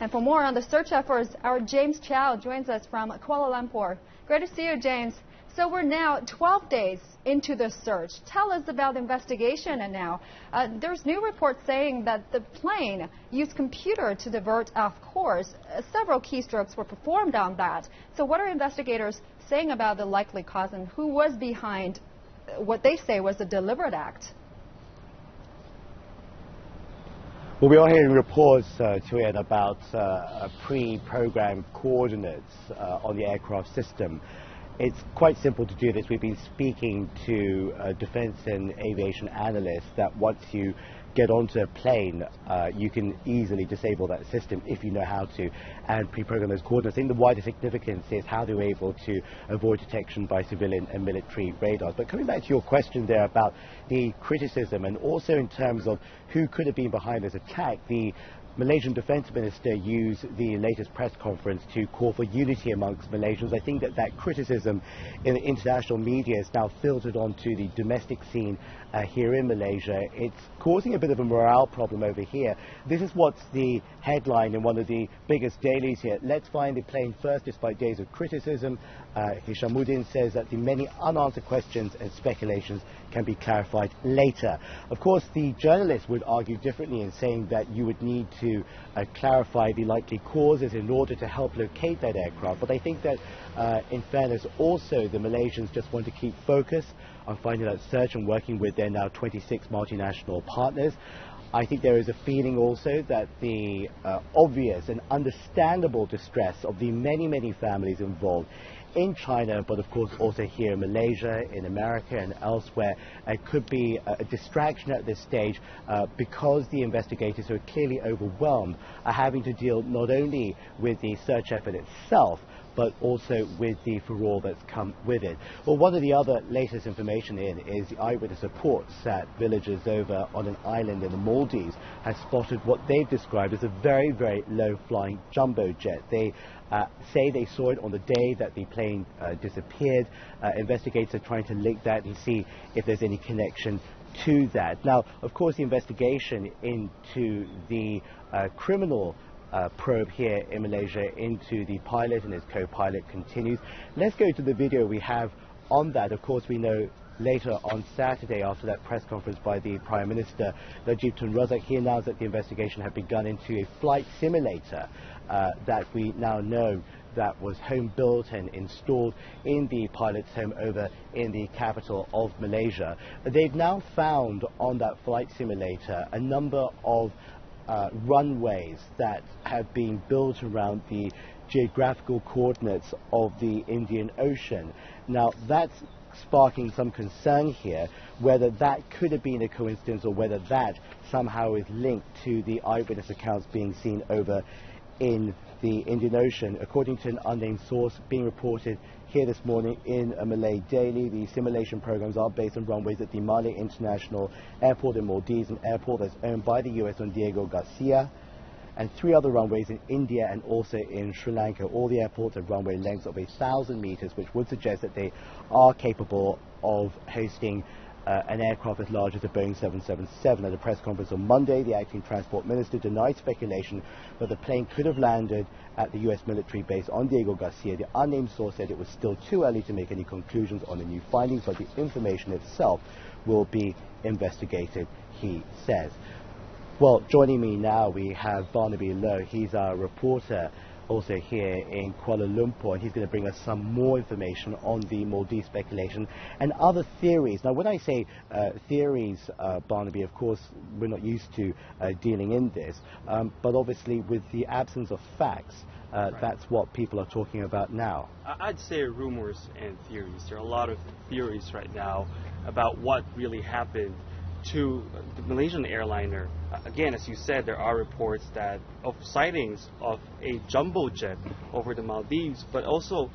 And for more on the search efforts, our James Chau joins us from Kuala Lumpur. Great to see you, James. So we're now 12 days into the search. Tell us about the investigation. And now there's new reports saying that the plane used computer to divert off course. Several keystrokes were performed on that. So what are investigators saying about the likely cause and who was behind what they say was a deliberate act? Well, we are hearing reports, Tuyen, about pre-programmed coordinates on the aircraft system. It's quite simple to do this. We've been speaking to defense and aviation analysts that once you get onto a plane, you can easily disable that system if you know how to and pre-program those coordinates. I think the wider significance is how they're able to avoid detection by civilian and military radars. But coming back to your question there about the criticism and also in terms of who could have been behind this attack, the Malaysian Defence Minister used the latest press conference to call for unity amongst Malaysians. I think that criticism in the international media is now filtered onto the domestic scene here in Malaysia. It's causing a bit of a morale problem over here. This is what's the headline in one of the biggest dailies here. Let's find the plane first despite days of criticism. Hishamuddin says that the many unanswered questions and speculations can be clarified later. Of course, the journalists would argue differently in saying that you would need to clarify the likely causes in order to help locate that aircraft. But I think that in fairness also the Malaysians just want to keep focus on finding that search and working with their now 26 multinational partners. I think there is a feeling also that the obvious and understandable distress of the many families involved in China, but of course also here in Malaysia, in America and elsewhere, could be a distraction at this stage because the investigators who are clearly overwhelmed are having to deal not only with the search effort itself, but also with the furore that's come with it. Well, one of the other latest information is the eyewitness reports that villagers over on an island in the Maldives have spotted what they've described as a very low-flying jumbo jet. They say they saw it on the day that the plane disappeared. Investigators are trying to link that and see if there's any connection to that. Now, of course, the investigation into the criminal probe here in Malaysia into the pilot and his co-pilot continues. Let's go to the video we have on that. Of course, we know later on Saturday, after that press conference by the Prime Minister, Najib Tun Razak, he announced that the investigation had begun into a flight simulator that we now know that was home built and installed in the pilot's home over in the capital of Malaysia. They've now found on that flight simulator a number of runways that have been built around the geographical coordinates of the Indian Ocean. Now that's sparking some concern here, whether that could have been a coincidence or whether that somehow is linked to the eyewitness accounts being seen over in the Indian Ocean. According to an unnamed source being reported here this morning in a Malay daily, the simulation programs are based on runways at the Malé International Airport in Maldives, an airport that's owned by the US on Diego Garcia, and 3 other runways in India and also in Sri Lanka. All the airports have runway lengths of 1,000 meters, which would suggest that they are capable of hosting an aircraft as large as a Boeing 777. At a press conference on Monday, the acting transport minister denied speculation that the plane could have landed at the US military base on Diego Garcia. The unnamed source said it was still too early to make any conclusions on the new findings, but the information itself will be investigated, he says. Well, joining me now we have Barnaby Lowe. He's our reporter also here in Kuala Lumpur, and he's going to bring us some more information on the Maldives speculation and other theories. Now, when I say theories, Barnaby, of course, we're not used to dealing in this, but obviously with the absence of facts, that's what people are talking about now. I'd say rumors and theories. There are a lot of theories right now about what really happened to the Malaysian airliner. Again, as you said, there are reports of sightings of a jumbo jet over the Maldives, but also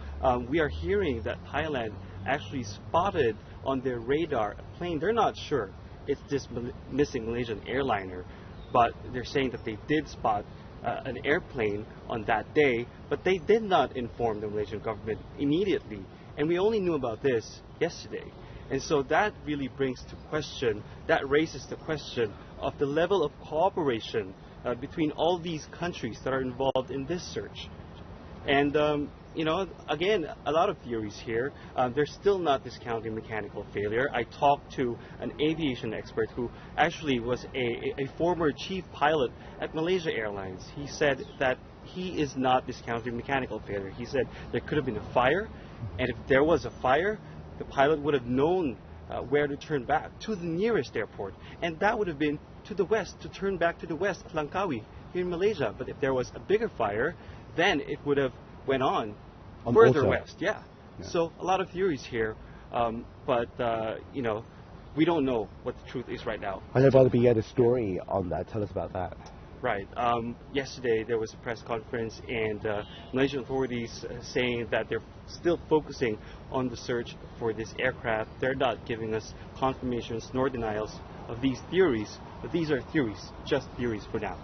we are hearing that Thailand actually spotted on their radar a plane. They're not sure it's this missing Malaysian airliner, but they're saying that they did spot an airplane on that day, but they did not inform the Malaysian government immediately, and we only knew about this yesterday. And so that really raises the question of the level of cooperation between all these countries that are involved in this search. And, again, a lot of theories here. They're still not discounting mechanical failure. I talked to an aviation expert who actually was a former chief pilot at Malaysia Airlines. He said that he is not discounting mechanical failure. He said there could have been a fire, and if there was a fire, the pilot would have known where to turn back, to the nearest airport. And that would have been to the west, to turn back to the west, Langkawi, here in Malaysia. But if there was a bigger fire, then it would have went on further west. Yeah. So a lot of theories here, but we don't know what the truth is right now. I know, Brother B, you had a story on that. Tell us about that. Right. Yesterday there was a press conference, and Malaysian authorities saying that they're still focusing on the search for this aircraft. They're not giving us confirmations nor denials of these theories, but these are theories, just theories for now.